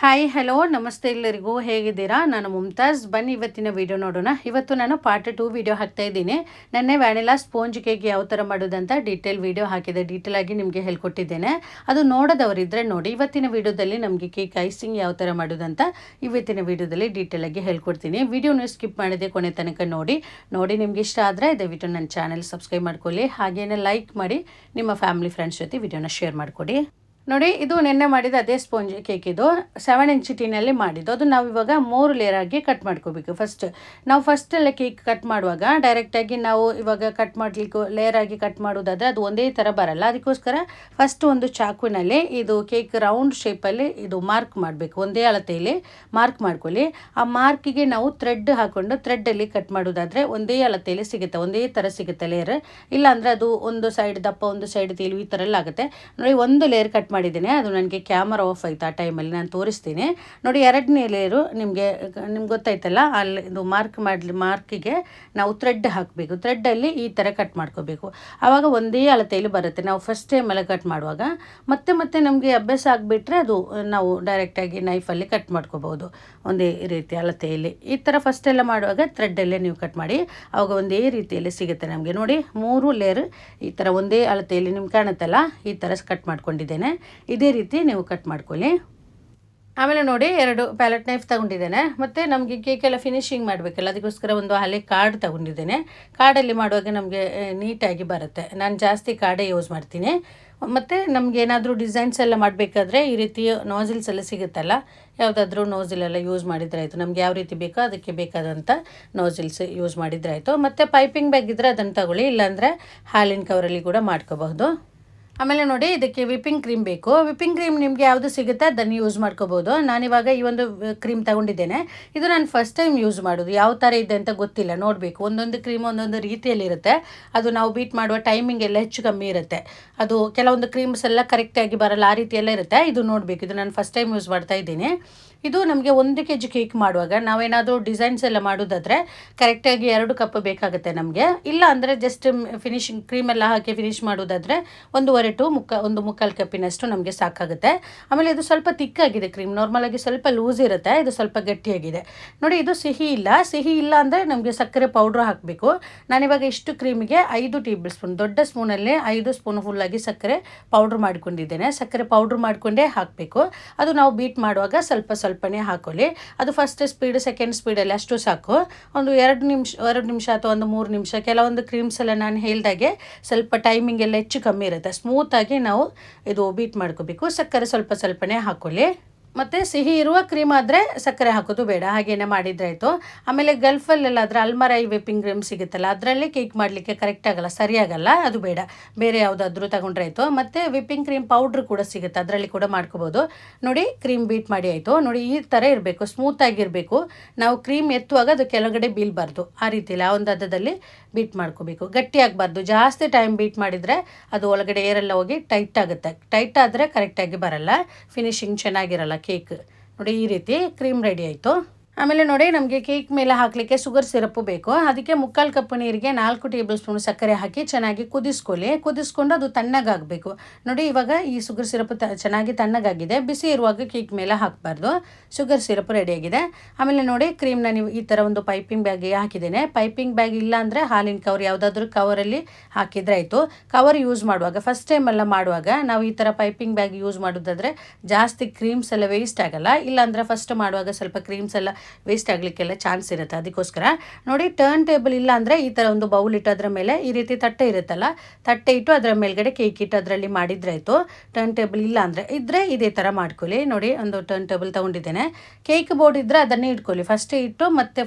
Hi hello ನಮಸ್ತೆ ಎಲ್ಲರಿಗೂ ಹೇಗಿದ್ದೀರಾ? ನಾನು ಮುಮ್ತಾಜ್. ಬನ್ನಿ ಇವತ್ತಿನ ವಿಡಿಯೋ ನೋಡೋಣ. ಇವತ್ತು ನಾನು ಪಾರ್ಟ್ 2 ವಿಡಿಯೋ ಹಾಕ್ತಾ ಇದ್ದೀನಿ. ನೆನ್ನೆ ವ್ಯಾನಿಲಾ ಸ್ಪೋಂಜ್ ಕೇಕ್ ಯಾವ ಥರ ಮಾಡೋದಂತ ಡೀಟೇಲ್ ವಿಡಿಯೋ ಹಾಕಿದೆ. ಡೀಟೇಲ್ ಆಗಿ ನಿಮಗೆ ಹೇಳ್ಕೊಟ್ಟಿದ್ದೇನೆ. ಅದು ನೋಡೋದವರಿದ್ದರೆ ನೋಡಿ. ಇವತ್ತಿನ ವಿಡಿಯೋದಲ್ಲಿ ನಮಗೆ ಕೇಕ್ ಐಸಿಂಗ್ ಯಾವ ಥರ ಮಾಡೋದಂತ ಇವತ್ತಿನ ವಿಡಿಯೋದಲ್ಲಿ ಡೀಟೇಲ್ ಆಗಿ ಹೇಳ್ಕೊಡ್ತೀನಿ. ವಿಡಿಯೋನ ಸ್ಕಿಪ್ ಮಾಡದೆ ಕೊನೆ ತನಕ ನೋಡಿ ನಿಮ್ಗೆ ಇಷ್ಟ ಆದರೆ ದಯವಿಟ್ಟು ನನ್ನ ಚಾನೆಲ್ ಸಬ್ಸ್ಕ್ರೈಬ್ ಮಾಡ್ಕೊಳ್ಳಿ. ಹಾಗೇನೆ ಲೈಕ್ ಮಾಡಿ ನಿಮ್ಮ ಫ್ಯಾಮಿಲಿ ಫ್ರೆಂಡ್ಸ್ ಜೊತೆ ವಿಡಿಯೋನ ಶೇರ್ ಮಾಡಿಕೊಡಿ. ನೋಡಿ, ಇದು ನಿನ್ನೆ ಮಾಡಿದ ಅದೇ ಸ್ಪೋಂಜ್ ಕೇಕ್. ಇದು 7 ಇಂಚ್ ಟಿನಲ್ಲಿ ಮಾಡಿದ್ದು. ಅದು ನಾವು ಇವಾಗ 3 ಲೇಯರ್ ಆಗಿ ಕಟ್ ಮಾಡ್ಕೋಬೇಕು. ಫಸ್ಟ್ ಕೇಕ್ ಕಟ್ ಮಾಡುವಾಗ ಡೈರೆಕ್ಟಾಗಿ ನಾವು ಇವಾಗ ಕಟ್ ಮಾಡಲಿಕ್ಕೆ ಲೇಯರ್ ಆಗಿ ಕಟ್ ಮಾಡೋದಾದರೆ ಅದು ಒಂದೇ ಥರ ಬರಲ್ಲ. ಅದಕ್ಕೋಸ್ಕರ ಫಸ್ಟ್ ಒಂದು ಚಾಕುವಿನಲ್ಲಿ ಇದು ಕೇಕ್ ರೌಂಡ್ ಶೇಪಲ್ಲಿ ಇದು ಮಾರ್ಕ್ ಮಾಡಬೇಕು. ಒಂದೇ ಅಳತೆಯಲ್ಲಿ ಮಾರ್ಕ್ ಮಾಡ್ಕೊಳ್ಳಿ. ಆ ಮಾರ್ಕಿಗೆ ನಾವು ಥ್ರೆಡ್ ಹಾಕ್ಕೊಂಡು ಥ್ರೆಡ್ಡಲ್ಲಿ ಕಟ್ ಮಾಡೋದಾದರೆ ಒಂದೇ ಅಳತೆಯಲ್ಲಿ ಸಿಗುತ್ತೆ, ಒಂದೇ ಥರ ಸಿಗುತ್ತೆ ಲೇಯರ್. ಇಲ್ಲಾಂದರೆ ಅದು ಒಂದು ಸೈಡ್ ದಪ್ಪ ಒಂದು ಸೈಡ್ ತೇಲು ಈ ಥರ ಎಲ್ಲ ಆಗುತ್ತೆ. ನೋಡಿ, ಒಂದು ಲೇಯರ್ ಕಟ್ ಮಾಡಿದ್ದೇನೆ. ಅದು ನನಗೆ ಕ್ಯಾಮರಾ ಆಫ್ ಆಯಿತು. ಆ ಟೈಮಲ್ಲಿ ನಾನು ತೋರಿಸ್ತೀನಿ ನೋಡಿ. 2ನೇ ಲೇಯರು ನಿಮಗೆ ಗೊತ್ತಾಯ್ತಲ್ಲ, ಅಲ್ಲಿ ಇದು ಮಾರ್ಕಿಗೆ ನಾವು ಥ್ರೆಡ್ ಹಾಕಬೇಕು. ಥ್ರೆಡ್ಡಲ್ಲಿ ಈ ಥರ ಕಟ್ ಮಾಡ್ಕೋಬೇಕು. ಆವಾಗ ಒಂದೇ ಅಳತೆಯಲ್ಲಿ ಬರುತ್ತೆ. ನಾವು ಫಸ್ಟ್ ಟೈಮೆಲ್ಲ ಕಟ್ ಮಾಡುವಾಗ ಮತ್ತೆ ನಮಗೆ ಅಭ್ಯಾಸ ಆಗಿಬಿಟ್ರೆ ಅದು ನಾವು ಡೈರೆಕ್ಟಾಗಿ ನೈಫಲ್ಲಿ ಕಟ್ ಮಾಡ್ಕೋಬೋದು ಒಂದೇ ರೀತಿ ಅಳತೆಯಲ್ಲಿ. ಈ ಥರ ಫಸ್ಟ್ ಎಲ್ಲ ಮಾಡುವಾಗ ಥ್ರೆಡ್ಡಲ್ಲೇ ನೀವು ಕಟ್ ಮಾಡಿ, ಆವಾಗ ಒಂದೇ ರೀತಿಯಲ್ಲಿ ಸಿಗುತ್ತೆ ನಮಗೆ. ನೋಡಿ, 3 ಲೇಯರ್ ಈ ಥರ ಒಂದೇ ಅಳತೆಯಲ್ಲಿ ನಿಮ್ಗೆ ಕಾಣುತ್ತಲ್ಲ, ಈ ಥರ ಕಟ್ ಮಾಡ್ಕೊಂಡಿದ್ದೇನೆ. ಇದೇ ರೀತಿ ನೀವು ಕಟ್ ಮಾಡ್ಕೊಳ್ಳಿ. ಆಮೇಲೆ ನೋಡಿ, 2 ಪ್ಯಾಲೆಟ್ ನೈಫ್ ತಗೊಂಡಿದ್ದೇನೆ. ಮತ್ತು ನಮಗೆ ಕೇಕೆಲ್ಲ ಫಿನಿಶಿಂಗ್ ಮಾಡಬೇಕಲ್ಲ, ಅದಕ್ಕೋಸ್ಕರ ಒಂದು ಹಳೆ ಕಾರ್ಡ್ ತಗೊಂಡಿದ್ದೇನೆ. ಕಾರ್ಡಲ್ಲಿ ಮಾಡುವಾಗ ನಮಗೆ ನೀಟಾಗಿ ಬರುತ್ತೆ. ನಾನು ಜಾಸ್ತಿ ಕಾರ್ಡೇ ಯೂಸ್ ಮಾಡ್ತೀನಿ. ಮತ್ತು ನಮ್ಗೆ ಏನಾದರೂ ಡಿಸೈನ್ಸ್ ಎಲ್ಲ ಮಾಡಬೇಕಾದ್ರೆ ಈ ರೀತಿ ನೋಝಿಲ್ಸ್ ಎಲ್ಲ ಸಿಗುತ್ತಲ್ಲ, ಯಾವುದಾದ್ರೂ ನೋಝಿಲೆಲ್ಲ ಯೂಸ್ ಮಾಡಿದ್ರಾಯಿತು. ನಮ್ಗೆ ಯಾವ ರೀತಿ ಬೇಕೋ ಅದಕ್ಕೆ ಬೇಕಾದಂಥ ನೋಝಿಲ್ಸ್ ಯೂಸ್ ಮಾಡಿದ್ರಾಯಿತು. ಮತ್ತು ಪೈಪಿಂಗ್ ಬ್ಯಾಗ್ ಇದ್ದರೆ ಅದನ್ನು ತಗೊಳ್ಳಿ, ಇಲ್ಲಾಂದರೆ ಹಾಲಿನ ಕವರಲ್ಲಿ ಕೂಡ ಮಾಡ್ಕೋಬಹುದು. ಆಮೇಲೆ ನೋಡಿ, ಇದಕ್ಕೆ ವಿಪ್ಪಿಂಗ್ ಕ್ರೀಮ್ ಬೇಕು. ವಿಪ್ಪಿಂಗ್ ಕ್ರೀಮ್ ನಿಮಗೆ ಯಾವುದು ಸಿಗುತ್ತೆ ಅದನ್ನು ಯೂಸ್ ಮಾಡ್ಕೋಬೋದು. ನಾನಿವಾಗ ಈ ಒಂದು ಕ್ರೀಮ್ ತಗೊಂಡಿದ್ದೇನೆ. ಇದು ನಾನು ಫಸ್ಟ್ ಟೈಮ್ ಯೂಸ್ ಮಾಡೋದು. ಯಾವ ಥರ ಇದೆ ಅಂತ ಗೊತ್ತಿಲ್ಲ, ನೋಡಬೇಕು. ಒಂದೊಂದು ಕ್ರೀಮ್ ಒಂದೊಂದು ರೀತಿಯಲ್ಲಿರುತ್ತೆ. ಅದು ನಾವು ಬೀಟ್ ಮಾಡುವ ಟೈಮಿಂಗ್ ಎಲ್ಲ ಹೆಚ್ಚು ಕಮ್ಮಿ ಇರುತ್ತೆ. ಅದು ಕೆಲವೊಂದು ಕ್ರೀಮ್ಸ್ ಎಲ್ಲ ಕರೆಕ್ಟಾಗಿ ಬರಲ್ಲ, ಆ ರೀತಿಯೆಲ್ಲ ಇರುತ್ತೆ. ಇದು ನೋಡಬೇಕು. ಇದು ನಾನು ಫಸ್ಟ್ ಟೈಮ್ ಯೂಸ್ ಮಾಡ್ತಾ ಇದ್ದೀನಿ. ಇದು ನಮಗೆ 1 kg ಕೇಕ್ ಮಾಡುವಾಗ ನಾವೇನಾದರೂ ಡಿಸೈನ್ಸ್ ಎಲ್ಲ ಮಾಡೋದಾದರೆ ಕರೆಕ್ಟಾಗಿ 2 ಕಪ್ ಬೇಕಾಗುತ್ತೆ ನಮಗೆ. ಇಲ್ಲ ಅಂದರೆ ಜಸ್ಟ್ ಫಿನಿಶಿಂಗ್ ಕ್ರೀಮೆಲ್ಲ ಹಾಕಿ ಫಿನಿಶ್ ಮಾಡೋದಾದರೆ 1.5 to 1.25 ಕಪ್ಪಿನಷ್ಟು ನಮಗೆ ಸಾಕಾಗುತ್ತೆ. ಆಮೇಲೆ ಇದು ಸ್ವಲ್ಪ ತಿಕ್ಕಾಗಿದೆ ಕ್ರೀಮ್. ನಾರ್ಮಲಾಗಿ ಸ್ವಲ್ಪ ಲೂಸ್ ಇರುತ್ತೆ, ಇದು ಸ್ವಲ್ಪ ಗಟ್ಟಿಯಾಗಿದೆ. ನೋಡಿ, ಇದು ಸಿಹಿ ಇಲ್ಲ ಅಂದರೆ ನಮಗೆ ಸಕ್ಕರೆ ಪೌಡ್ರ್ ಹಾಕಬೇಕು. ನಾನಿವಾಗ ಇಷ್ಟು ಕ್ರೀಮಿಗೆ 5 ಟೇಬಲ್ ಸ್ಪೂನ್, ದೊಡ್ಡ ಸ್ಪೂನಲ್ಲಿ 5 ಸ್ಪೂನ್ ಫುಲ್ಲಾಗಿ ಸಕ್ಕರೆ ಪೌಡ್ರ್ ಮಾಡ್ಕೊಂಡಿದ್ದೇನೆ. ಸಕ್ಕರೆ ಪೌಡ್ರ್ ಮಾಡಿಕೊಂಡೇ ಹಾಕಬೇಕು. ಅದು ನಾವು ಬೀಟ್ ಮಾಡುವಾಗ ಸ್ವಲ್ಪನೇ ಹಾಕೊಳ್ಳಿ. ಅದು ಫಸ್ಟ್ ಸ್ಪೀಡ್ ಸೆಕೆಂಡ್ ಸ್ಪೀಡಲ್ಲಿ ಅಷ್ಟು ಸಾಕು. ಒಂದು 2 ನಿಮಿಷ ಅಥವಾ ಒಂದು 3 ನಿಮಿಷ. ಕೆಲವೊಂದು ಕ್ರೀಮ್ಸ್ ಎಲ್ಲ ನಾನು ಹೇಳ್ದಾಗೆ ಸ್ವಲ್ಪ ಟೈಮಿಂಗ್ ಎಲ್ಲ ಹೆಚ್ಚು ಕಮ್ಮಿ ಇರುತ್ತೆ. ಸ್ಮೂತಾಗಿ ನಾವು ಇದು ಬೀಟ್ ಮಾಡ್ಕೋಬೇಕು. ಸಕ್ಕರೆ ಸ್ವಲ್ಪನೇ ಹಾಕೊಳ್ಳಿ. ಮತ್ತು ಸಿಹಿ ಇರುವ ಕ್ರೀಮ್ ಆದರೆ ಸಕ್ಕರೆ ಹಾಕೋದು ಬೇಡ, ಹಾಗೇನೆ ಮಾಡಿದ್ರಾಯಿತು. ಆಮೇಲೆ ಗಲ್ಫಲ್ಲೆಲ್ಲಾದರೆ ಅಲ್ಮರೈ ವಿಪ್ಪಿಂಗ್ ಕ್ರೀಮ್ ಸಿಗುತ್ತಲ್ಲ, ಅದರಲ್ಲಿ ಕೇಕ್ ಮಾಡಲಿಕ್ಕೆ ಕರೆಕ್ಟ್ ಆಗಲ್ಲ, ಸರಿಯಾಗಲ್ಲ. ಅದು ಬೇಡ, ಬೇರೆ ಯಾವುದಾದ್ರೂ ತಗೊಂಡ್ರಾಯಿತು. ಮತ್ತು ವಿಪ್ಪಿಂಗ್ ಕ್ರೀಮ್ ಪೌಡ್ರ್ ಕೂಡ ಸಿಗುತ್ತೆ, ಅದರಲ್ಲಿ ಕೂಡ ಮಾಡ್ಕೋಬೋದು. ನೋಡಿ, ಕ್ರೀಮ್ ಬೀಟ್ ಮಾಡಿ ಆಯಿತು. ನೋಡಿ, ಈ ಥರ ಇರಬೇಕು, ಸ್ಮೂತಾಗಿರಬೇಕು. ನಾವು ಕ್ರೀಮ್ ಎತ್ತುವಾಗ ಅದು ಕೆಳಗಡೆ ಬೀಳಬಾರ್ದು, ಆ ರೀತಿಯಲ್ಲಿ ಆ ಒಂದು ಹದದಲ್ಲಿ ಬೀಟ್ ಮಾಡ್ಕೋಬೇಕು. ಗಟ್ಟಿ ಆಗಬಾರ್ದು. ಜಾಸ್ತಿ ಟೈಮ್ ಬೀಟ್ ಮಾಡಿದರೆ ಅದು ಒಳಗಡೆ ಏರೆಲ್ಲ ಹೋಗಿ ಟೈಟ್ ಆಗುತ್ತೆ. ಟೈಟ್ ಆದರೆ ಕರೆಕ್ಟಾಗಿ ಬರಲ್ಲ, ಫಿನಿಶಿಂಗ್ ಚೆನ್ನಾಗಿರಲ್ಲ ಕೇಕ್. ನೋಡಿ, ಈ ರೀತಿ ಕ್ರೀಮ್ ರೆಡಿ ಆಯಿತು. ಆಮೇಲೆ ನೋಡಿ, ನಮಗೆ ಕೇಕ್ ಮೇಲೆ ಹಾಕಲಿಕ್ಕೆ ಶುಗರ್ ಸಿರಪ್ಪು ಬೇಕು. ಅದಕ್ಕೆ 3/4 ಕಪ್ ನೀರಿಗೆ 4 ಟೇಬಲ್ ಸ್ಪೂನ್ ಸಕ್ಕರೆ ಹಾಕಿ ಚೆನ್ನಾಗಿ ಕುದಿಸ್ಕೊಂಡು ಅದು ತಣ್ಣಗಾಗಬೇಕು. ನೋಡಿ, ಇವಾಗ ಈ ಶುಗರ್ ಸಿರಪ್ ಚೆನ್ನಾಗಿ ತಣ್ಣಗಾಗಿದೆ. ಬಿಸಿ ಇರುವಾಗ ಕೇಕ್ ಮೇಲೆ ಹಾಕಬಾರ್ದು. ಶುಗರ್ ಸಿರಪ್ ರೆಡಿಯಾಗಿದೆ. ಆಮೇಲೆ ನೋಡಿ, ಕ್ರೀಮ್ನ ನೀವು ಈ ಥರ ಒಂದು ಪೈಪಿಂಗ್ ಬ್ಯಾಗ್ಗೆ ಹಾಕಿದ್ದೇನೆ. ಪೈಪಿಂಗ್ ಬ್ಯಾಗ್ ಇಲ್ಲ ಅಂದರೆ ಹಾಲಿನ ಕವರ್, ಯಾವುದಾದ್ರೂ ಕವರಲ್ಲಿ ಹಾಕಿದರೆ ಆಯಿತು. ಕವರ್ ಯೂಸ್ ಮಾಡುವಾಗ ಫಸ್ಟ್ ಟೈಮ್ ಎಲ್ಲ ಮಾಡುವಾಗ ನಾವು ಈ ಥರ ಪೈಪಿಂಗ್ ಬ್ಯಾಗ್ ಯೂಸ್ ಮಾಡೋದಾದರೆ ಜಾಸ್ತಿ ಕ್ರೀಮ್ಸ್ ಎಲ್ಲ ವೇಸ್ಟ್ ಆಗಲ್ಲ. ಇಲ್ಲಾಂದರೆ ಫಸ್ಟ್ ಮಾಡುವಾಗ ಸ್ವಲ್ಪ ಕ್ರೀಮ್ಸ್ ಎಲ್ಲ ವೇಸ್ಟ್ ಆಗಲಿಕ್ಕೆಲ್ಲ ಚಾನ್ಸ್ ಇರುತ್ತೆ. ಅದಕ್ಕೋಸ್ಕರ ನೋಡಿ, ಟರ್ನ್ ಟೇಬಲ್ ಇಲ್ಲ ಅಂದರೆ ಈ ಥರ ಒಂದು ಬೌಲ್ ಇಟ್ಟು ಅದರ ಮೇಲೆ ಈ ರೀತಿ ತಟ್ಟೆ ಇರುತ್ತಲ್ಲ, ತಟ್ಟೆ ಇಟ್ಟು ಅದರ ಮೇಲ್ಗಡೆ ಕೇಕ್ ಇಟ್ಟು ಅದರಲ್ಲಿ ಮಾಡಿದ್ರಾಯಿತು. ಟರ್ನ್ ಟೇಬಲ್ ಇಲ್ಲ ಅಂದರೆ ಇದ್ದರೆ ಇದೇ ಥರ ಮಾಡ್ಕೊಳ್ಳಿ. ನೋಡಿ, ಒಂದು ಟರ್ನ್ ಟೇಬಲ್ ತೊಗೊಂಡಿದ್ದೇನೆ. ಕೇಕ್ ಬೋರ್ಡ್ ಇದ್ದರೆ ಅದನ್ನೇ ಇಟ್ಕೊಳ್ಳಿ.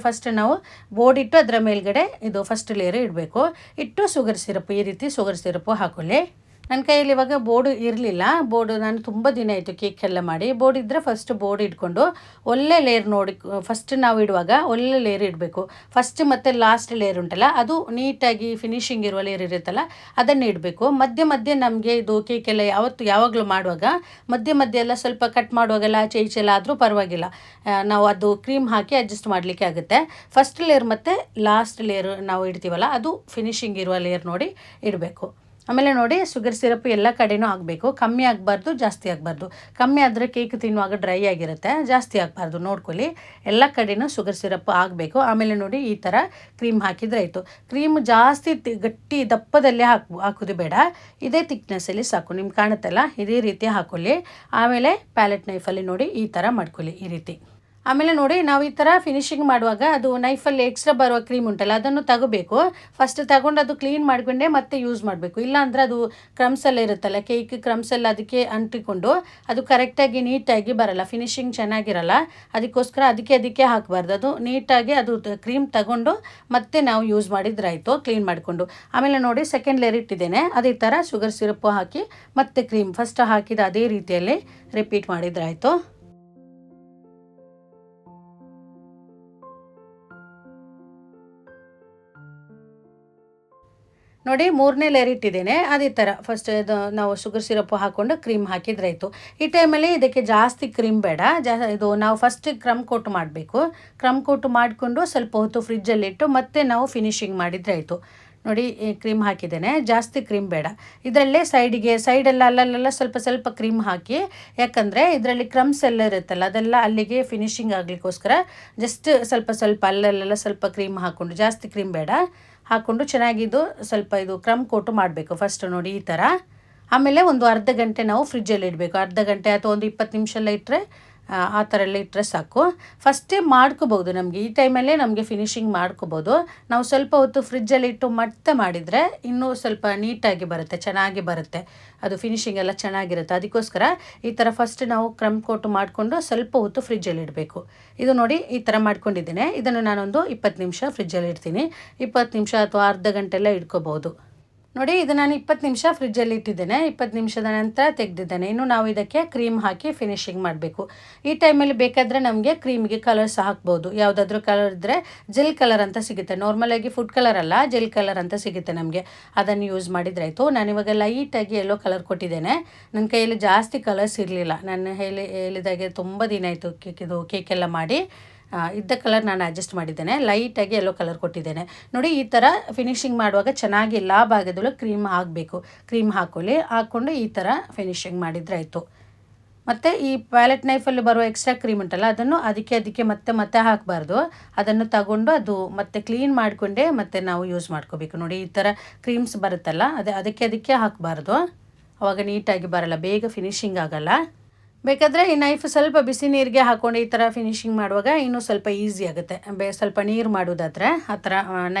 ಫಸ್ಟ್ ನಾವು ಬೋರ್ಡ್ ಇಟ್ಟು ಅದರ ಮೇಲ್ಗಡೆ ಇದು ಫಸ್ಟ್ ಲೇಯರ್ ಇಡಬೇಕು. ಇಟ್ಟು ಶುಗರ್ ಸಿರಪ್, ಈ ರೀತಿ ಶುಗರ್ ಸಿರಪ್ಪು ಹಾಕೊಳ್ಳಿ. ನನ್ನ ಕೈಯಲ್ಲಿ ಇವಾಗ ಬೋರ್ಡು ಇರಲಿಲ್ಲ. ನಾನು ತುಂಬ ದಿನ ಆಯಿತು ಕೇಕ್ ಎಲ್ಲ ಮಾಡಿ. ಬೋರ್ಡ್ ಇದ್ದರೆ ಫಸ್ಟ್ ಬೋರ್ಡ್ ಇಟ್ಕೊಂಡು ಒಳ್ಳೆ ಲೇಯರ್ ನೋಡಿ, ಫಸ್ಟ್ ನಾವು ಇಡುವಾಗ ಒಳ್ಳೆ ಲೇಯರ್ ಇಡಬೇಕು. ಫಸ್ಟ್ ಮತ್ತು ಲಾಸ್ಟ್ ಲೇಯರ್ ಉಂಟಲ್ಲ, ಅದು ನೀಟಾಗಿ ಫಿನಿಶಿಂಗ್ ಇರುವ ಲೇಯರ್ ಇರುತ್ತಲ್ಲ, ಅದನ್ನೇ ಇಡಬೇಕು. ಮಧ್ಯೆ ನಮಗೆ ಇದು ಕೇಕ್ ಎಲ್ಲ ಯಾವಾಗಲೂ ಮಾಡುವಾಗ ಮಧ್ಯೆ ಎಲ್ಲ ಸ್ವಲ್ಪ ಕಟ್ ಮಾಡುವಾಗೆಲ್ಲ ಆಚೆ ಈಚೆ ಎಲ್ಲ ಆದರೂ ಪರವಾಗಿಲ್ಲ, ನಾವು ಅದು ಕ್ರೀಮ್ ಹಾಕಿ ಅಡ್ಜಸ್ಟ್ ಮಾಡಲಿಕ್ಕೆ ಆಗುತ್ತೆ. ಫಸ್ಟ್ ಲೇಯರ್ ಮತ್ತು ಲಾಸ್ಟ್ ಲೇಯರ್ ನಾವು ಇಡ್ತೀವಲ್ಲ, ಅದು ಫಿನಿಶಿಂಗ್ ಇರುವ ಲೇಯರ್ ನೋಡಿ ಇಡಬೇಕು. ಆಮೇಲೆ ನೋಡಿ ಶುಗರ್ ಸಿರಪ್ ಎಲ್ಲ ಕಡೆನೂ ಆಗಬೇಕು, ಕಮ್ಮಿ ಆಗಬಾರ್ದು ಜಾಸ್ತಿ ಆಗಬಾರ್ದು. ಕಮ್ಮಿ ಆದರೆ ಕೇಕ್ ತಿನ್ನುವಾಗ ಡ್ರೈ ಆಗಿರುತ್ತೆ, ಜಾಸ್ತಿ ಆಗಬಾರ್ದು ನೋಡ್ಕೊಳ್ಳಿ. ಎಲ್ಲ ಕಡೆನೂ ಶುಗರ್ ಸಿರಪ್ ಆಗಬೇಕು. ಆಮೇಲೆ ನೋಡಿ ಈ ಥರ ಕ್ರೀಮ್ ಹಾಕಿದರೆ ಆಯಿತು. ಕ್ರೀಮ್ ಜಾಸ್ತಿ ಗಟ್ಟಿ ದಪ್ಪದಲ್ಲೇ ಹಾಕೋದು ಬೇಡ, ಇದೇ ಥಿಕ್ನೆಸ್ಸಲ್ಲಿ ಸಾಕು. ನಿಮ್ಗೆ ಕಾಣುತ್ತಲ್ಲ ಇದೇ ರೀತಿ ಹಾಕೊಳ್ಳಿ. ಆಮೇಲೆ ಪ್ಯಾಲೆಟ್ ನೈಫಲ್ಲಿ ನೋಡಿ ಈ ಥರ ಮಾಡ್ಕೊಳ್ಳಿ ಈ ರೀತಿ. ಆಮೇಲೆ ನೋಡಿ ನಾವು ಈ ಥರ ಫಿನಿಶಿಂಗ್ ಮಾಡುವಾಗ ಅದು ನೈಫಲ್ಲಿ ಎಕ್ಸ್ಟ್ರಾ ಬರುವ ಕ್ರೀಮ್ ಉಂಟಲ್ಲ ಅದನ್ನು ತಗೋಬೇಕು. ಫಸ್ಟ್ ತಗೊಂಡು ಅದು ಕ್ಲೀನ್ ಮಾಡಿಕೊಂಡೇ ಮತ್ತೆ ಯೂಸ್ ಮಾಡಬೇಕು. ಇಲ್ಲಾಂದರೆ ಅದು ಕ್ರಮ್ಸೆಲ್ಲ ಇರುತ್ತಲ್ಲ, ಕೇಕ್ ಕ್ರಮ್ಸೆಲ್ಲ ಅದಕ್ಕೆ ಅಂಟಿಕೊಂಡು ಅದು ಕರೆಕ್ಟಾಗಿ ನೀಟಾಗಿ ಬರಲ್ಲ, ಫಿನಿಶಿಂಗ್ ಚೆನ್ನಾಗಿರಲ್ಲ. ಅದಕ್ಕೋಸ್ಕರ ಅದಕ್ಕೆ ಹಾಕಬಾರ್ದು. ಅದು ನೀಟಾಗಿ ಅದು ಕ್ರೀಮ್ ತಗೊಂಡು ಮತ್ತೆ ನಾವು ಯೂಸ್ ಮಾಡಿದ್ರಾಯಿತು ಕ್ಲೀನ್ ಮಾಡಿಕೊಂಡು. ಆಮೇಲೆ ನೋಡಿ ಸೆಕೆಂಡ್ ಲೇಯರ್ ಇಟ್ಟಿದ್ದೇನೆ, ಅದೇ ಥರ ಶುಗರ್ ಸಿರಪ್ಪು ಹಾಕಿ ಮತ್ತೆ ಕ್ರೀಮ್ ಫಸ್ಟ್ ಹಾಕಿದ ಅದೇ ರೀತಿಯಲ್ಲಿ ರಿಪೀಟ್ ಮಾಡಿದ್ರಾಯಿತು. ನೋಡಿ ಮೂರನೇ ಲೇಯರ್ ಇಟ್ಟಿದ್ದೇನೆ, ಅದೇ ಥರ ಫಸ್ಟ್ ಇದು ನಾವು ಶುಗರ್ ಸಿರಪ್ಪು ಹಾಕ್ಕೊಂಡು ಕ್ರೀಮ್ ಹಾಕಿದ್ರಾಯಿತು. ಈ ಟೈಮಲ್ಲಿ ಇದಕ್ಕೆ ಜಾಸ್ತಿ ಕ್ರೀಮ್ ಬೇಡ, ಇದು ನಾವು ಫಸ್ಟ್ ಕ್ರಮ್ ಕೋಟ್ ಮಾಡಬೇಕು. ಕ್ರಮ್ ಕೋಟ್ ಮಾಡಿಕೊಂಡು ಸ್ವಲ್ಪ ಹೊತ್ತು ಫ್ರಿಜ್ಜಲ್ಲಿಟ್ಟು ಮತ್ತೆ ನಾವು ಫಿನಿಶಿಂಗ್ ಮಾಡಿದ್ರಾಯಿತು. ನೋಡಿ ಕ್ರೀಮ್ ಹಾಕಿದ್ದೇನೆ, ಜಾಸ್ತಿ ಕ್ರೀಮ್ ಬೇಡ. ಇದರಲ್ಲೇ ಸೈಡೆಲ್ಲ ಅಲ್ಲಲ್ಲೆಲ್ಲ ಸ್ವಲ್ಪ ಸ್ವಲ್ಪ ಕ್ರೀಮ್ ಹಾಕಿ, ಯಾಕಂದರೆ ಇದರಲ್ಲಿ ಕ್ರಮ್ಸ್ ಎಲ್ಲ ಇರುತ್ತಲ್ಲ ಅದೆಲ್ಲ ಅಲ್ಲಿಗೆ ಫಿನಿಶಿಂಗ್ ಆಗಲಿಕ್ಕೋಸ್ಕರ ಜಸ್ಟ್ ಸ್ವಲ್ಪ ಸ್ವಲ್ಪ ಅಲ್ಲಲ್ಲೆಲ್ಲ ಸ್ವಲ್ಪ ಕ್ರೀಮ್ ಹಾಕ್ಕೊಂಡು, ಜಾಸ್ತಿ ಕ್ರೀಮ್ ಬೇಡ, ಹಾಕ್ಕೊಂಡು ಚೆನ್ನಾಗಿದ್ದು ಸ್ವಲ್ಪ ಇದು ಕ್ರಮ್ ಕೋಟು ಮಾಡಬೇಕು ಫಸ್ಟ್ ನೋಡಿ ಈ ಥರ. ಆಮೇಲೆ ಒಂದು ಅರ್ಧ ಗಂಟೆ ನಾವು ಫ್ರಿಜ್ಜಲ್ಲಿ ಇಡಬೇಕು. ಅರ್ಧ ಗಂಟೆ ಅಥವಾ ಒಂದು 20 ನಿಮಿಷ ಎಲ್ಲ ಇಟ್ಟರೆ ಆ ಥರ ಎಲ್ಲ ಇಟ್ಟರೆ ಸಾಕು. ಫಸ್ಟೇ ಮಾಡ್ಕೋಬೋದು, ನಮಗೆ ಈ ಟೈಮಲ್ಲೇ ನಮಗೆ ಫಿನಿಶಿಂಗ್ ಮಾಡ್ಕೋಬೋದು. ನಾವು ಸ್ವಲ್ಪ ಹೊತ್ತು ಫ್ರಿಜ್ಜಲ್ಲಿ ಇಟ್ಟು ಮತ್ತೆ ಮಾಡಿದರೆ ಇನ್ನೂ ಸ್ವಲ್ಪ ನೀಟಾಗಿ ಬರುತ್ತೆ, ಚೆನ್ನಾಗಿ ಬರುತ್ತೆ, ಅದು ಫಿನಿಶಿಂಗ್ ಎಲ್ಲ ಚೆನ್ನಾಗಿರುತ್ತೆ. ಅದಕ್ಕೋಸ್ಕರ ಈ ಥರ ಫಸ್ಟ್ ನಾವು ಕ್ರಮ್ ಕೋಟು ಮಾಡಿಕೊಂಡು ಸ್ವಲ್ಪ ಹೊತ್ತು ಫ್ರಿಜ್ಜಲ್ಲಿ ಇಡಬೇಕು. ಇದು ನೋಡಿ ಈ ಥರ ಮಾಡ್ಕೊಂಡಿದ್ದೇನೆ. ಇದನ್ನು ನಾನೊಂದು 20 ನಿಮಿಷ ಫ್ರಿಜ್ಜಲ್ಲಿ ಇಡ್ತೀನಿ. 20 ನಿಮಿಷ ಅಥವಾ ಅರ್ಧ ಗಂಟೆ ಎಲ್ಲ ಇಟ್ಕೋಬೋದು. ನೋಡಿ ಇದು ನಾನು 20 ನಿಮಿಷ ಫ್ರಿಜ್ಜಲ್ಲಿ ಇಟ್ಟಿದ್ದೇನೆ. 20 ನಿಮಿಷದ ನಂತರ ತೆಗೆದಿದ್ದೇನೆ. ಇನ್ನು ನಾವು ಇದಕ್ಕೆ ಕ್ರೀಮ್ ಹಾಕಿ ಫಿನಿಶಿಂಗ್ ಮಾಡಬೇಕು. ಈ ಟೈಮಲ್ಲಿ ಬೇಕಾದರೆ ನಮಗೆ ಕ್ರೀಮ್ಗೆ ಕಲರ್ಸ್ ಹಾಕ್ಬೋದು. ಯಾವುದಾದ್ರೂ ಕಲರ್ ಇದ್ದರೆ ಜೆಲ್ ಕಲರ್ ಅಂತ ಸಿಗುತ್ತೆ, ನಾರ್ಮಲಾಗಿ ಫುಡ್ ಕಲರ್ ಅಲ್ಲ, ಜೆಲ್ ಕಲರ್ ಅಂತ ಸಿಗುತ್ತೆ ನಮಗೆ, ಅದನ್ನು ಯೂಸ್ ಮಾಡಿದ್ರಾಯಿತು. ನಾನಿವಾಗ ಲೈಟಾಗಿ ಎಲ್ಲೋ ಕಲರ್ ಕೊಟ್ಟಿದ್ದೇನೆ. ನನ್ನ ಕೈಯಲ್ಲಿ ಜಾಸ್ತಿ ಕಲರ್ಸ್ ಇರಲಿಲ್ಲ, ನಾನು ಹೇಳಿದಾಗೆ ತುಂಬ ದಿನ ಆಯಿತು ಕೇಕೆಲ್ಲ ಮಾಡಿ. ಇದ್ದ ಕಲರ್ ನಾನು ಅಡ್ಜಸ್ಟ್ ಮಾಡಿದ್ದೇನೆ, ಲೈಟಾಗಿ ಎಲ್ಲೋ ಕಲರ್ ಕೊಟ್ಟಿದ್ದೇನೆ. ನೋಡಿ ಈ ಥರ ಫಿನಿಶಿಂಗ್ ಮಾಡುವಾಗ ಚೆನ್ನಾಗಿ ಎಲ್ಲ ಭಾಗದಲ್ಲೂ ಕ್ರೀಮ್ ಹಾಕಬೇಕು. ಕ್ರೀಮ್ ಹಾಕ್ಕೊಂಡು ಈ ಥರ ಫಿನಿಶಿಂಗ್ ಮಾಡಿದ್ರಾಯಿತು. ಮತ್ತು ಈ ಪ್ಯಾಲೆಟ್ ನೈಫಲ್ಲಿ ಬರುವ ಎಕ್ಸ್ಟ್ರಾ ಕ್ರೀಮ್ ಉಂಟಲ್ಲ ಅದನ್ನು ಅದಕ್ಕೆ ಮತ್ತೆ ಹಾಕಬಾರ್ದು. ಅದನ್ನು ತಗೊಂಡು ಅದು ಮತ್ತೆ ಕ್ಲೀನ್ ಮಾಡಿಕೊಂಡೇ ಮತ್ತೆ ನಾವು ಯೂಸ್ ಮಾಡ್ಕೋಬೇಕು. ನೋಡಿ ಈ ಥರ ಕ್ರೀಮ್ಸ್ ಬರುತ್ತಲ್ಲ ಅದಕ್ಕೆ ಹಾಕಬಾರ್ದು, ಆವಾಗ ನೀಟಾಗಿ ಬರಲ್ಲ, ಬೇಗ ಫಿನಿಶಿಂಗ್ ಆಗಲ್ಲ. ಬೇಕಾದರೆ ಈ ನೈಫ್ ಸ್ವಲ್ಪ ಬಿಸಿ ನೀರಿಗೆ ಹಾಕ್ಕೊಂಡು ಈ ಥರ ಫಿನಿಶಿಂಗ್ ಮಾಡುವಾಗ ಇನ್ನೂ ಸ್ವಲ್ಪ ಈಸಿ ಆಗುತ್ತೆ. ಸ್ವಲ್ಪ ನೀರು ಮಾಡೋದಾದರೆ ಆ ಥರ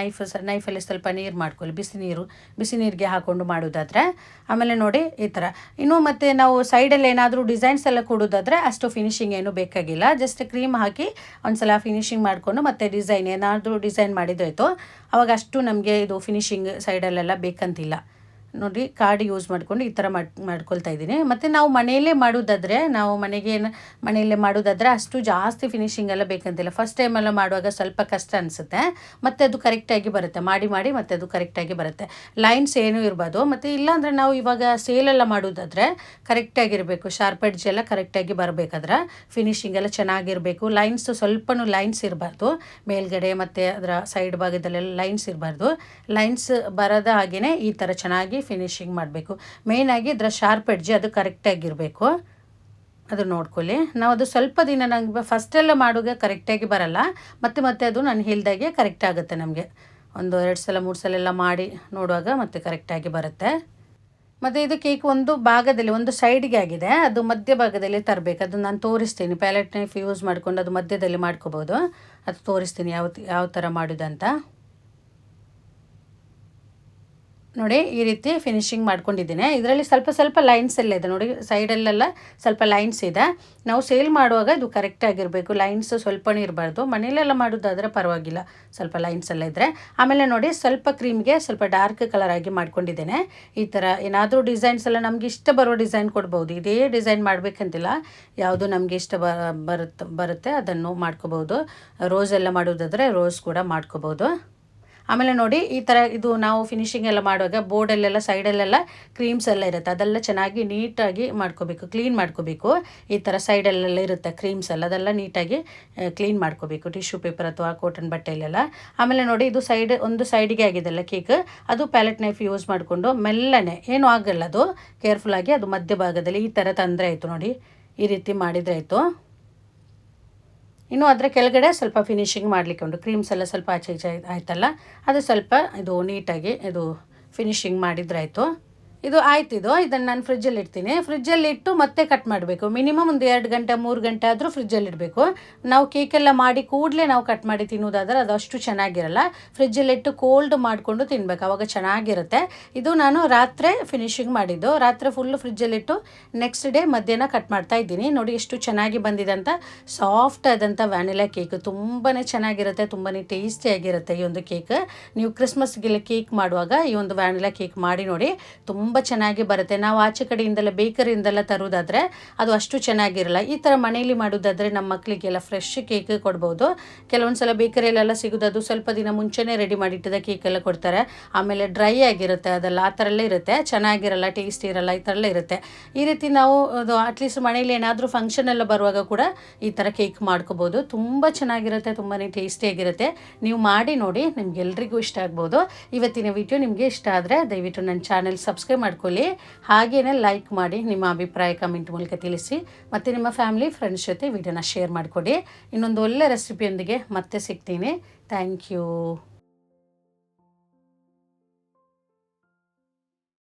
ನೈಫಲ್ಲಿ ಸ್ವಲ್ಪ ನೀರು ಮಾಡ್ಕೊಳ್ಳಿ, ಬಿಸಿ ನೀರಿಗೆ ಹಾಕ್ಕೊಂಡು ಮಾಡೋದಾದರೆ. ಆಮೇಲೆ ನೋಡಿ ಈ ಥರ ಇನ್ನೂ ಮತ್ತು ನಾವು ಸೈಡಲ್ಲಿ ಏನಾದರೂ ಡಿಸೈನ್ಸ್ ಎಲ್ಲ ಕೊಡೋದಾದರೆ ಅಷ್ಟು ಫಿನಿಶಿಂಗ್ ಏನೂ ಬೇಕಾಗಿಲ್ಲ. ಜಸ್ಟ್ ಕ್ರೀಮ್ ಹಾಕಿ ಒಂದು ಸಲ ಫಿನಿಶಿಂಗ್ ಮಾಡಿಕೊಂಡು ಮತ್ತೆ ಡಿಸೈನ್ ಏನಾದರೂ ಡಿಸೈನ್ ಮಾಡಿದ್ರಾಯಿತು. ಆವಾಗ ಅಷ್ಟು ನಮಗೆ ಇದು ಫಿನಿಶಿಂಗ್ ಸೈಡಲ್ಲೆಲ್ಲ ಬೇಕಂತಿಲ್ಲ. ನೋಡಿ ಕಾರ್ಡ್ ಯೂಸ್ ಮಾಡಿಕೊಂಡು ಈ ಥರ ಮಾಡ್ಕೊಳ್ತಾ ಇದ್ದೀನಿ. ಮತ್ತು ನಾವು ಮನೆಯಲ್ಲೇ ಮಾಡೋದಾದರೆ ಅಷ್ಟು ಜಾಸ್ತಿ ಫಿನಿಶಿಂಗ್ ಎಲ್ಲ ಬೇಕಂತಿಲ್ಲ. ಫಸ್ಟ್ ಟೈಮೆಲ್ಲ ಮಾಡುವಾಗ ಸ್ವಲ್ಪ ಕಷ್ಟ ಅನಿಸುತ್ತೆ, ಮತ್ತು ಅದು ಕರೆಕ್ಟಾಗಿ ಬರುತ್ತೆ, ಮಾಡಿ ಮತ್ತು ಅದು ಕರೆಕ್ಟಾಗಿ ಬರುತ್ತೆ. ಲೈನ್ಸ್ ಏನೂ ಇರ್ಬೋದು. ಮತ್ತು ಇಲ್ಲಾಂದರೆ ನಾವು ಇವಾಗ ಸೇಲೆಲ್ಲ ಮಾಡೋದಾದರೆ ಕರೆಕ್ಟಾಗಿರಬೇಕು, ಶಾರ್ಪ್ ಎಡ್ಜ್ ಎಲ್ಲ ಕರೆಕ್ಟಾಗಿ ಬರಬೇಕಾದ್ರೆ ಫಿನಿಶಿಂಗ್ ಎಲ್ಲ ಚೆನ್ನಾಗಿರಬೇಕು. ಸ್ವಲ್ಪನೂ ಲೈನ್ಸ್ ಇರಬಾರ್ದು, ಮೇಲ್ಗಡೆ ಮತ್ತು ಅದರ ಸೈಡ್ ಭಾಗದಲ್ಲೆಲ್ಲ ಲೈನ್ಸ್ ಇರಬಾರ್ದು. ಲೈನ್ಸ್ ಬರದ ಹಾಗೆಯೇ ಈ ಥರ ಚೆನ್ನಾಗಿ ಫಿನಿಶಿಂಗ್ ಮಾಡಬೇಕು. ಮೇಯ್ನಾಗಿ ಇದರ ಶಾರ್ಪ್ ಎಡ್ಜ್ ಅದು ಕರೆಕ್ಟಾಗಿರಬೇಕು, ಅದು ನೋಡ್ಕೊಳ್ಳಿ. ನಾವು ಅದು ಸ್ವಲ್ಪ ದಿನ ನಂಗೆ ಫಸ್ಟೆಲ್ಲ ಮಾಡುವಾಗ ಕರೆಕ್ಟಾಗಿ ಬರಲ್ಲ, ಮತ್ತೆ ಅದು ನಾನು ಹೇಳ್ದಾಗೆ ಕರೆಕ್ಟ್ ಆಗುತ್ತೆ. ನಮಗೆ ಒಂದು 2 ಸಲ 3 ಸಲ ಎಲ್ಲ ಮಾಡಿ ನೋಡುವಾಗ ಮತ್ತೆ ಕರೆಕ್ಟಾಗಿ ಬರುತ್ತೆ. ಮತ್ತು ಇದು ಕೇಕ್ ಒಂದು ಸೈಡ್ಗೆ ಆಗಿದೆ, ಅದು ಮಧ್ಯ ಭಾಗದಲ್ಲಿ ತರಬೇಕು. ಅದು ನಾನು ತೋರಿಸ್ತೀನಿ, ಪ್ಯಾಲೆಟ್ ನೈಫ್ ಯೂಸ್ ಮಾಡ್ಕೊಂಡು ಅದು ಮಧ್ಯದಲ್ಲಿ ಮಾಡ್ಕೋಬೋದು. ಅದು ತೋರಿಸ್ತೀನಿ ಯಾವ ಥರ ಮಾಡೋದಂತ. ನೋಡಿ ಈ ರೀತಿ ಫಿನಿಶಿಂಗ್ ಮಾಡ್ಕೊಂಡಿದ್ದೀನಿ. ಇದರಲ್ಲಿ ಸ್ವಲ್ಪ ಲೈನ್ಸ್ ಎಲ್ಲ ಇದೆ ನೋಡಿ, ಸೈಡಲ್ಲೆಲ್ಲ ಸ್ವಲ್ಪ ಲೈನ್ಸ್ ಇದೆ. ನಾವು ಸೇಲ್ ಮಾಡುವಾಗ ಇದು ಕರೆಕ್ಟಾಗಿರಬೇಕು, ಲೈನ್ಸ್ ಸ್ವಲ್ಪನೇ ಇರಬಾರ್ದು. ಮನೆಯಲ್ಲೆಲ್ಲ ಮಾಡೋದಾದರೆ ಪರವಾಗಿಲ್ಲ, ಸ್ವಲ್ಪ ಲೈನ್ಸ್ ಎಲ್ಲ ಇದ್ದರೆ. ಆಮೇಲೆ ನೋಡಿ ಸ್ವಲ್ಪ ಕ್ರೀಮ್ಗೆ ಸ್ವಲ್ಪ ಡಾರ್ಕ್ ಕಲರ್ ಆಗಿ ಮಾಡ್ಕೊಂಡಿದ್ದೇನೆ. ಈ ಥರ ಏನಾದರೂ ಡಿಸೈನ್ಸ್ ಎಲ್ಲ ನಮಗೆ ಇಷ್ಟ ಬರೋ ಡಿಸೈನ್ ಕೊಡ್ಬೋದು. ಇದೇ ಡಿಸೈನ್ ಮಾಡಬೇಕಂತಿಲ್ಲ, ಯಾವುದು ನಮಗೆ ಇಷ್ಟ ಬರುತ್ತೆ ಅದನ್ನು ಮಾಡ್ಕೋಬೋದು. ರೋಸ್ ಎಲ್ಲ ಮಾಡೋದಾದರೆ ರೋಸ್ ಕೂಡ ಮಾಡ್ಕೋಬೋದು. ಆಮೇಲೆ ನೋಡಿ ಈ ಥರ ಇದು ನಾವು ಫಿನಿಶಿಂಗ್ ಎಲ್ಲ ಮಾಡುವಾಗ ಬೋರ್ಡಲ್ಲೆಲ್ಲ ಸೈಡಲ್ಲೆಲ್ಲ ಕ್ರೀಮ್ಸ್ ಎಲ್ಲ ಇರುತ್ತೆ, ಅದೆಲ್ಲ ಚೆನ್ನಾಗಿ ನೀಟಾಗಿ ಮಾಡ್ಕೋಬೇಕು, ಕ್ಲೀನ್ ಮಾಡ್ಕೋಬೇಕು. ಈ ಥರ ಸೈಡಲ್ಲೆಲ್ಲ ಇರುತ್ತೆ ಕ್ರೀಮ್ಸ್ ಎಲ್ಲ, ಅದೆಲ್ಲ ನೀಟಾಗಿ ಕ್ಲೀನ್ ಮಾಡ್ಕೋಬೇಕು ಟಿಶ್ಯೂ ಪೇಪರ್ ಅಥವಾ ಕಾಟನ್ ಬಟ್ಟೆಯಲ್ಲೆಲ್ಲ. ಆಮೇಲೆ ನೋಡಿ ಇದು ಒಂದು ಸೈಡಿಗೆ ಆಗಿದೆಲ್ಲ ಕೇಕ್, ಅದು ಪ್ಯಾಲೆಟ್ ನೈಫ್ ಯೂಸ್ ಮಾಡಿಕೊಂಡು ಮೆಲ್ಲನೆ, ಏನೂ ಆಗಲ್ಲ, ಅದು ಕೇರ್ಫುಲ್ಲಾಗಿ ಅದು ಮಧ್ಯಭಾಗದಲ್ಲಿ ಈ ಥರ ತಂದರೆ ಆಯಿತು ನೋಡಿ, ಈ ರೀತಿ ಮಾಡಿದರೆ ಆಯಿತು. ಇನ್ನು ಅದರ ಕೆಳಗಡೆ ಸ್ವಲ್ಪ ಫಿನಿಶಿಂಗ್ ಮಾಡಲಿಕ್ಕೆ ಉಂಟು, ಕ್ರೀಮ್ಸ್ ಎಲ್ಲ ಸ್ವಲ್ಪ ಆಚೆ ಈಚೆ ಆಯ್ತಲ್ಲ, ಅದು ಸ್ವಲ್ಪ ಇದು ನೀಟಾಗಿ ಇದು ಫಿನಿಶಿಂಗ್ ಮಾಡಿದರೆ ಆಯಿತು. ಇದು ಆಯ್ತು, ಇದನ್ನು ನಾನು ಫ್ರಿಜ್ಜಲ್ಲಿ ಇಡ್ತೀನಿ. ಫ್ರಿಜ್ಜಲ್ಲಿ ಇಟ್ಟು ಮತ್ತೆ ಕಟ್ ಮಾಡಬೇಕು. ಮಿನಿಮಮ್ ಒಂದು 2 ಗಂಟೆ 3 ಗಂಟೆ ಆದರೂ ಫ್ರಿಜ್ಜಲ್ಲಿ ಇಡಬೇಕು. ನಾವು ಕೇಕೆಲ್ಲ ಮಾಡಿ ಕೂಡಲೇ ನಾವು ಕಟ್ ಮಾಡಿ ತಿನ್ನೋದಾದ್ರೆ ಅದು ಅಷ್ಟು ಚೆನ್ನಾಗಿರಲ್ಲ. ಫ್ರಿಜ್ಜಲ್ಲಿಟ್ಟು ಕೋಲ್ಡ್ ಮಾಡಿಕೊಂಡು ತಿನ್ನಬೇಕು, ಆವಾಗ ಚೆನ್ನಾಗಿರುತ್ತೆ. ಇದು ನಾನು ರಾತ್ರಿ ಫಿನಿಶಿಂಗ್ ಮಾಡಿದ್ದು, ರಾತ್ರಿ ಫುಲ್ಲು ಫ್ರಿಜ್ಜಲ್ಲಿಟ್ಟು ನೆಕ್ಸ್ಟ್ ಡೇ ಮಧ್ಯಾಹ್ನ ಕಟ್ ಮಾಡ್ತಾ ಇದ್ದೀನಿ. ನೋಡಿ ಎಷ್ಟು ಚೆನ್ನಾಗಿ ಬಂದಿದೆ ಅಂತ. ಸಾಫ್ಟ್ ಆದಂಥ ವ್ಯಾನಿಲಾ ಕೇಕ್ ತುಂಬಾ ಚೆನ್ನಾಗಿರುತ್ತೆ, ತುಂಬಾ ಟೇಸ್ಟಿಯಾಗಿರುತ್ತೆ ಈ ಒಂದು ಕೇಕ್. ನೀವು ಕ್ರಿಸ್ಮಸ್ಗೆಲ್ಲ ಕೇಕ್ ಮಾಡುವಾಗ ಈ ಒಂದು ವ್ಯಾನಿಲಾ ಕೇಕ್ ಮಾಡಿ ನೋಡಿ, ತುಂಬ ಚೆನ್ನಾಗಿ ಬರುತ್ತೆ. ನಾವು ಆಚೆ ಕಡೆಯಿಂದೆಲ್ಲ ಬೇಕರಿಯಿಂದೆಲ್ಲ ತರೋದಾದರೆ ಅದು ಅಷ್ಟು ಚೆನ್ನಾಗಿರಲ್ಲ. ಈ ಥರ ಮನೆಯಲ್ಲಿ ಮಾಡೋದಾದರೆ ನಮ್ಮ ಮಕ್ಕಳಿಗೆಲ್ಲ ಫ್ರೆಶ್ ಕೇಕ್ ಕೊಡ್ಬೋದು. ಕೆಲವೊಂದು ಸಲ ಬೇಕರಿಯಲ್ಲೆಲ್ಲ ಸಿಗೋದು, ಅದು ಸ್ವಲ್ಪ ದಿನ ಮುಂಚೆನೇ ರೆಡಿ ಮಾಡಿಟ್ಟಿದ್ದ ಕೇಕೆಲ್ಲ ಕೊಡ್ತಾರೆ, ಆಮೇಲೆ ಡ್ರೈ ಆಗಿರುತ್ತೆ, ಅದೆಲ್ಲ ಆ ಥರ ಎಲ್ಲ ಇರುತ್ತೆ, ಚೆನ್ನಾಗಿರಲ್ಲ, ಟೇಸ್ಟ್ ಇರಲ್ಲ, ಈ ಥರ ಎಲ್ಲ ಇರುತ್ತೆ. ಈ ರೀತಿ ನಾವು ಅದು ಅಟ್ಲೀಸ್ಟ್ ಮನೇಲಿ ಏನಾದರೂ ಫಂಕ್ಷನ್ ಎಲ್ಲ ಬರುವಾಗ ಕೂಡ ಈ ಥರ ಕೇಕ್ ಮಾಡ್ಕೋಬೋದು. ತುಂಬ ಚೆನ್ನಾಗಿರುತ್ತೆ, ತುಂಬಾ ಟೇಸ್ಟಿಯಾಗಿರುತ್ತೆ. ನೀವು ಮಾಡಿ ನೋಡಿ, ನಿಮ್ಗೆಲ್ರಿಗೂ ಇಷ್ಟ ಆಗ್ಬೋದು. ಇವತ್ತಿನ ವಿಡಿಯೋ ನಿಮಗೆ ಇಷ್ಟ ಆದರೆ ದಯವಿಟ್ಟು ನನ್ನ ಚಾನೆಲ್ ಸಬ್ಸ್ಕ್ರೈಬ್ ಮಾಡ್ಕೊಳ್ಳಿ, ಹಾಗೇನೆ ಲೈಕ್ ಮಾಡಿ, ನಿಮ್ಮ ಅಭಿಪ್ರಾಯ ಕಮೆಂಟ್ ಮೂಲಕ ತಿಳಿಸಿ, ಮತ್ತು ನಿಮ್ಮ ಫ್ಯಾಮಿಲಿ ಫ್ರೆಂಡ್ಸ್ ಜೊತೆ ವಿಡಿಯೋನ ಶೇರ್ ಮಾಡಿಕೊಡಿ. ಇನ್ನೊಂದು ಒಳ್ಳೆ ರೆಸಿಪಿಯೊಂದಿಗೆ ಮತ್ತೆ ಸಿಗ್ತೀನಿ. Thank you.